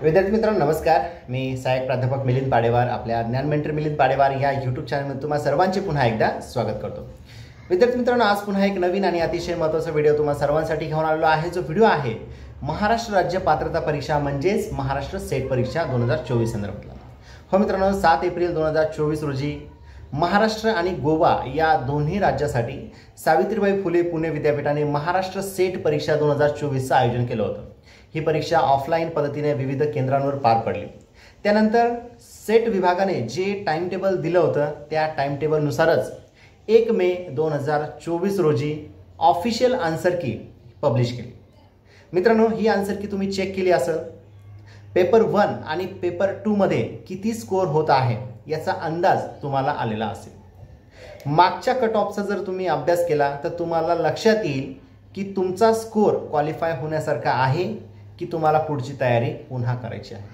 विद्यार्थी मित्रांनो नमस्कार. मी सहाय्यक प्राध्यापक मिलिंद पाडेवार आपल्या ज्ञान मेंटर मिलिंद पाडेवार या यूट्यूब चॅनलमध्ये तुम्हा सर्वांचे पुन्हा एकदा स्वागत करतो. विद्यार्थी मित्रांनो आज पुन्हा एक नवीन आणि अतिशय महत्त्वाचा व्हिडिओ तुम्हा सर्वांसाठी घेऊन आलेलो आहे. जो व्हिडिओ आहे महाराष्ट्र राज्य पात्रता परीक्षा म्हणजेच महाराष्ट्र सेट परीक्षा 2024 संदर्भातला. हो मित्रांनो 7 एप्रिल 2024 रोजी महाराष्ट्र आणि गोवा या दोन्ही राज्यासाठी सावित्रीबाई फुले पुणे विद्यापीठाने महाराष्ट्र सेट परीक्षा 2024चं आयोजन केलं होतं. ही परीक्षा ऑफलाईन पद्धतीने विविध केंद्रांवर पार पडली. त्यानंतर सेट विभागाने जे टाइम टेबल दिलं होतं त्या टाइम टेबलनुसारच 1 मे 2024 रोजी ऑफिशियल आन्सर की पब्लिश केली. मित्रांनो ही आन्सर की तुम्ही चेक केली असेल. पेपर 1 आणि पेपर 2 मध्ये किती स्कोअर होत आहे याचा अंदाज तुम्हाला आलेला असेल. मागच्या कट ऑफचा जर तुम्ही अभ्यास केला तर तुम्हाला लक्षात येईल की तुमचा स्कोअर क्वालिफाय होण्यासारखा आहे की तुम्हाला पुढची तयारी पुन्हा करायची आहे.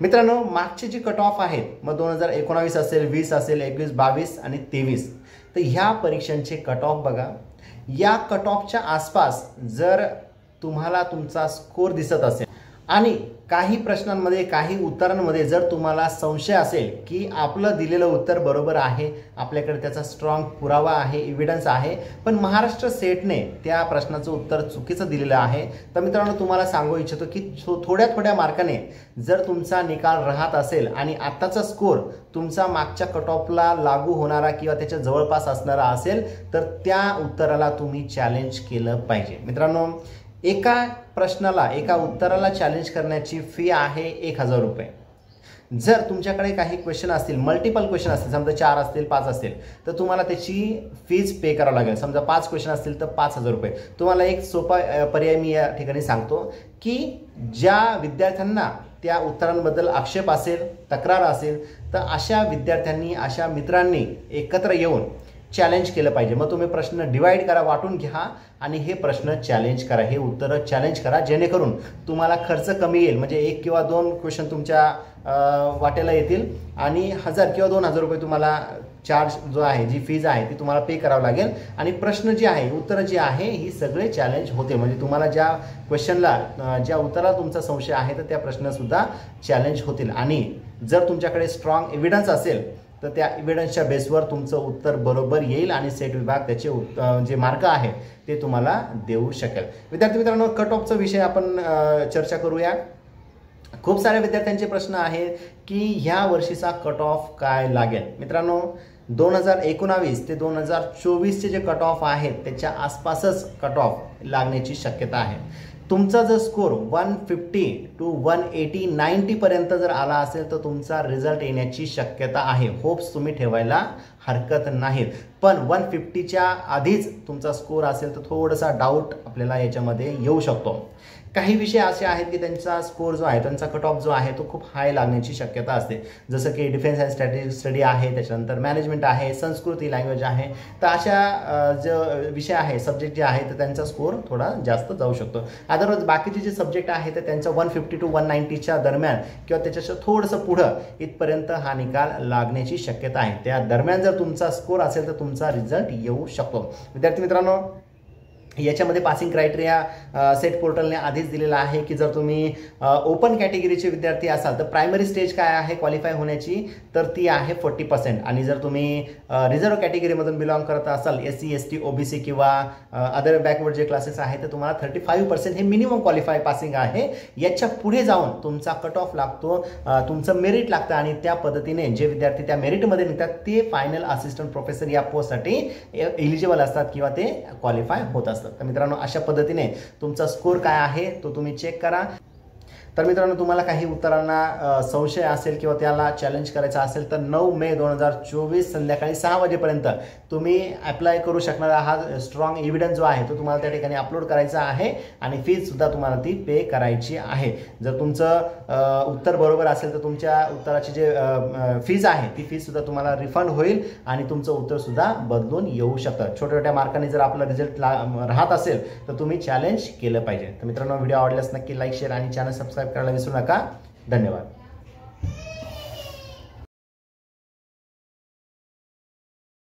मित्रांनो मागचे जे कट ऑफ आहेत मग 2019 असेल, 20 असेल, 21, 22 आणि 23 तर ह्या परीक्षांचे कट ऑफ बघा. या कट ऑफच्या आसपास जर तुम्हाला तुमचा स्कोअर दिसत असेल आणि काही प्रश्नांमध्ये काही उत्तरांमध्ये जर तुम्हाला संशय असेल की आपलं दिलेलं उत्तर बरोबर आहे, आपल्याकडे त्याचा स्ट्रॉंग पुरावा आहे, एव्हिडन्स आहे, पण महाराष्ट्र सेटने त्या प्रश्नाचं उत्तर चुकीचं दिलेलं आहे, तर मित्रांनो तुम्हाला सांगू इच्छितो की थोड्या मार्काने जर तुमचा निकाल राहत असेल आणि आत्ताचा स्कोअर तुमचा मागच्या कट ऑफला लागू होणारा किंवा त्याच्या जवळपास असणारा असेल तर त्या उत्तराला तुम्ही चॅलेंज केलं पाहिजे. मित्रांनो एका प्रश्नाला एका उत्तराला चॅलेंज करण्याची फी आहे 1000 रुपये. जर तुमच्याकडे काही क्वेश्चन असतील, मल्टिपल क्वेश्चन असतील, समजा 4 असतील, 5 असतील, तर तुम्हाला त्याची फीज पे करावं लागेल. समजा 5 क्वेश्चन असतील तर 5000 रुपये. तुम्हाला एक सोपा पर्याय मी या ठिकाणी सांगतो की ज्या विद्यार्थ्यांना त्या उत्तरांबद्दल आक्षेप असेल, तक्रार असेल, तर अशा विद्यार्थ्यांनी, अशा मित्रांनी एकत्र येऊन चॅलेंज केलं पाहिजे. मग तुम्ही प्रश्न डिवाइड करा, वाटून घ्या आणि हे प्रश्न चॅलेंज करा, हे उत्तरं चॅलेंज करा, जेणेकरून तुम्हाला खर्च कमी येईल. म्हणजे 1 किंवा 2 क्वेश्चन तुमच्या वाट्याला येतील आणि 1000 किंवा 2000 रुपये तुम्हाला चार्ज जो आहे, जी फीज आहे ती तुम्हाला पे करावं लागेल. आणि प्रश्न जे आहे, उत्तरं जी आहे ही सगळे चॅलेंज होते. म्हणजे तुम्हाला ज्या क्वेश्चनला, ज्या उत्तराला तुमचा संशय आहे तर त्या प्रश्नसुद्धा चॅलेंज होतील. आणि जर तुमच्याकडे स्ट्रॉंग एव्हिडन्स असेल तर त्या एव्हिडन्सच्या बेसवर तुमचं उत्तर बरोबर येईल आणि सेट विभाग त्याचे जे मार्क आहेत ते तुम्हाला देऊ शकेल. विद्यार्थी मित्रांनो कट ऑफचा विषय आपण चर्चा करूया. खूप साऱ्या विद्यार्थ्यांचे प्रश्न आहेत की ह्या वर्षीचा कट ऑफ काय लागेल. मित्रांनो 2019 ते 2024चे जे कट ऑफ आहेत त्याच्या आसपासच कट ऑफ लागण्याची शक्यता आहे. तुमचा जर स्कोअर 150 to 180, 90 पर्यंत जर आला असेल तर तुमचा रिझल्ट येण्याची शक्यता आहे. होप्स तुम्ही ठेवायला हरकत नाहीत. पण 150च्या आधीच तुमचा स्कोअर असेल तर थोडासा डाऊट आपल्याला याच्यामध्ये येऊ शकतो. काही विषय असे आहेत की त्यांचा स्कोअर जो आहे, त्यांचा कट ऑफ जो आहे तो खूप हाय लागण्याची शक्यता असते. जसं की डिफेन्स अँड स्ट्रॅटेजिक स्टडी आहे, त्याच्यानंतर मॅनेजमेंट आहे, संस्कृती लँग्वेज आहे. तर अशा जो विषय आहे, सब्जेक्ट जे आहे तर त्यांचा स्कोअर थोडा जास्त जाऊ शकतो. अदरवाईज बाकीचे जे सब्जेक्ट आहे तर त्यांचा 150 to 190च्या दरम्यान किंवा त्याच्याशी थोडंसं पुढं इथपर्यंत हा निकाल लागण्याची शक्यता आहे. त्या दरम्यान जर तुमचा स्कोअर असेल तर तुमचा रिझल्ट येऊ शकतो. विद्यार्थी मित्रांनो याच्यामध्ये पासिंग क्रायटेरिया सेट पोर्टलने आधीच दिलेला आहे की जर तुम्ही ओपन कॅटेगरीचे विद्यार्थी असाल तर प्रायमरी स्टेज काय आहे क्वालिफाय होण्याची, तर ती आहे 40%. आणि जर तुम्ही रिझर्व्ह कॅटेगरीमधून बिलॉंग करत असाल, SC, ST, OBC किंवा अदर बॅकवर्ड जे क्लासेस आहेत तर तुम्हाला 35% हे मिनिमम क्वालिफाय पासिंग आहे. याच्या पुढे जाऊन तुमचा कट ऑफ लागतो, तुमचं मेरिट लागतं आणि त्या पद्धतीने जे विद्यार्थी त्या मेरिटमध्ये निघतात ते फायनल असिस्टंट प्रोफेसर या पोस्टसाठी एलिजिबल असतात किंवा ते क्वालिफाय होत असतात. तर मित्रांनो अशा पद्धतीने तुमचा स्कोअर काय आहे तो तुम्ही चेक करा. तर मित्रांनो तुम्हाला काही उत्तरांना संशय असेल किंवा त्याला चॅलेंज करायचा असेल तर 9 मे 2024 संध्याकाळी 6 वाजेपर्यंत तुम्ही अप्लाय करू शकणारा हा स्ट्रॉंग एव्हिडन्स जो आहे तो तुम्हाला त्या ठिकाणी अपलोड करायचा आहे आणि फीजसुद्धा तुम्हाला ती पे करायची आहे. जर तुमचं उत्तर बरोबर असेल तर तुमच्या उत्तराची जे फीज आहे ती फीजसुद्धा तुम्हाला रिफंड होईल आणि तुमचं उत्तरसुद्धा बदलून येऊ शकतं. छोट्या मार्काने जर आपला रिझल्ट राहत असेल तर तुम्ही चॅलेंज केलं पाहिजे. तर मित्रांनो व्हिडिओ आवडल्यास नक्की लाईक, शेअर आणि चॅनल सबस्क्राईब करायला विसरू नका. धन्यवाद.